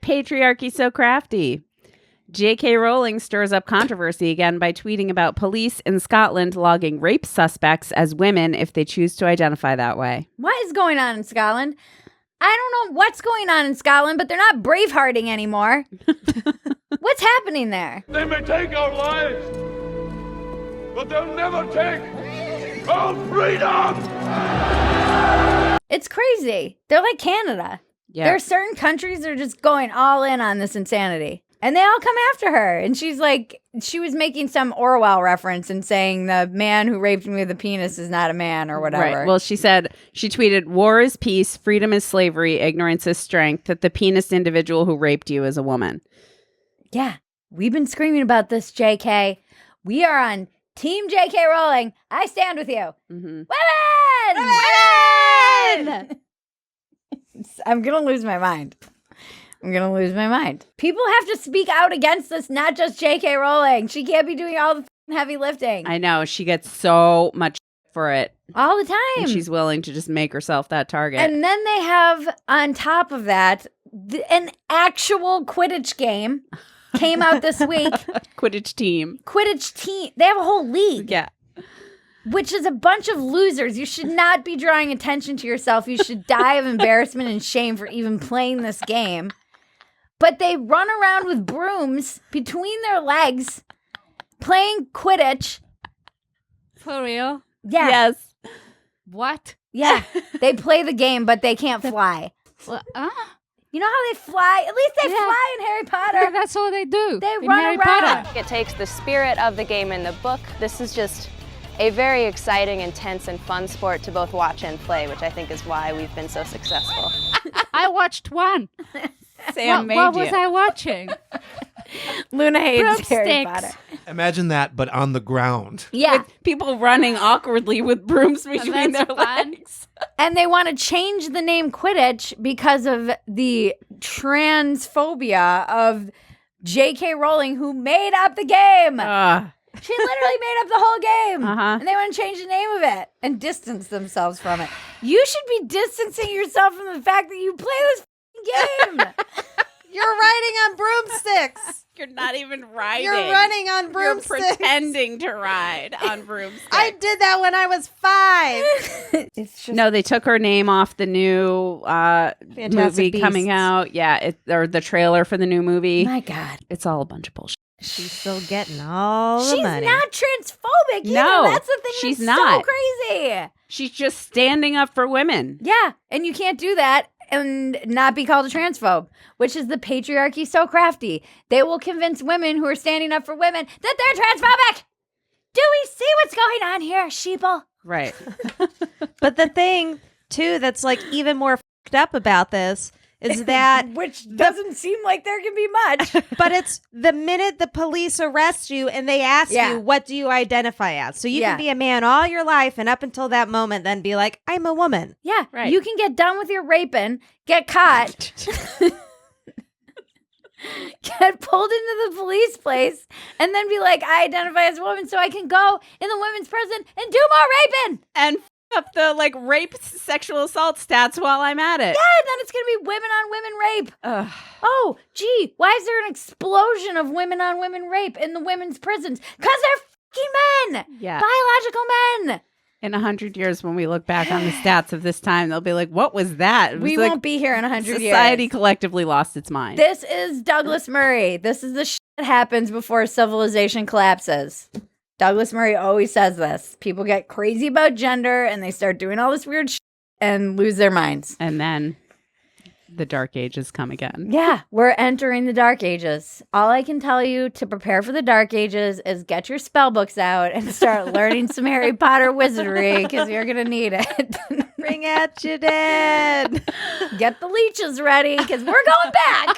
Patriarchy so crafty. J.K. Rowling stirs up controversy again by tweeting about police in Scotland logging rape suspects as women if they choose to identify that way. What is going on in Scotland? I don't know what's going on in Scotland, but they're not bravehearting anymore. What's happening there? They may take our lives, but they'll never take our freedom! It's crazy. They're like Canada. Yeah. There are certain countries that are just going all in on this insanity. And they all come after her. And she's like, she was making some Orwell reference and saying the man who raped me with a penis is not a man or whatever. Right. Well, she tweeted, war is peace, freedom is slavery, ignorance is strength, that the penis individual who raped you is a woman. Yeah. We've been screaming about this, JK. We are on Team JK Rowling. I stand with you. Mm-hmm. Women! I'm going to lose my mind. People have to speak out against this, not just J.K. Rowling. She can't be doing all the heavy lifting. I know. She gets so much for it. All the time. And she's willing to just make herself that target. And then they have, on top of that, an actual Quidditch game came out this week. Quidditch team. They have a whole league. Yeah. Which is a bunch of losers. You should not be drawing attention to yourself. You should die of embarrassment and shame for even playing this game. But they run around with brooms between their legs, playing Quidditch. For real? Yeah. Yes. What? Yeah. They play the game, but they can't fly. Well, You know how they fly? At least they fly in Harry Potter. yeah, that's all they do. They in run Harry around. Potter. It takes the spirit of the game in the book. This is just a very exciting, intense, and fun sport to both watch and play, which I think is why we've been so successful. I watched one. Sam made what you. was I watching? Luna hates Harry Broomsticks. Potter. Imagine that, but on the ground. Yeah. With people running awkwardly with brooms between their that's fun. legs. And they want to change the name Quidditch because of the transphobia of J.K. Rowling, who made up the game. She literally made up the whole game. And they want to change the name of it and distance themselves from it. You should be distancing yourself from the fact that you play this game. You're riding on broomsticks. You're not even riding. You're running on broomsticks. You're pretending to ride on broomsticks. I did that when I was 5. It's just No, they took her name off the new movie coming Beasts. out. Yeah, or the trailer for the new movie. my God. It's all a bunch of bullshit. She's still getting all the She's money. not transphobic either. No, That's the thing she's that's not. so crazy. She's just standing up for women. Yeah, and you can't do that and not be called a transphobe, which is the patriarchy so crafty. They will convince women who are standing up for women that they're transphobic. Do we see what's going on here, sheeple? Right. But the thing, too, that's like even more fucked up about this is that Which doesn't seem like there can be much. but it's the minute the police arrest you and they ask Yeah. you, what do you identify as? So you Yeah. can be a man all your life and up until that moment then be like, I'm a woman. Yeah, Right. you can get done with your raping, get caught, get pulled into the police place, and then be like, I identify as a woman so I can go in the women's prison and do more raping. And up the rape sexual assault stats while I'm at it. Yeah, and then it's going to be women on women rape. Ugh. Oh, gee, why is there an explosion of women on women rape in the women's prisons? Because they're fucking men. Yeah. Biological men. In 100 years, when we look back on the stats of this time, they'll be like, what was that? It was We like won't be here in 100 years. society collectively lost its mind. This is Douglas Murray. This is the shit that happens before civilization collapses. Douglas Murray always says this. People get crazy about gender and they start doing all this weird shit and lose their minds. And then the dark ages come again. Yeah, we're entering the dark ages. All I can tell you to prepare for the dark ages is get your spell books out and start learning some Harry Potter wizardry because you're going to need it. Bring out your dead. Get the leeches ready because we're going back.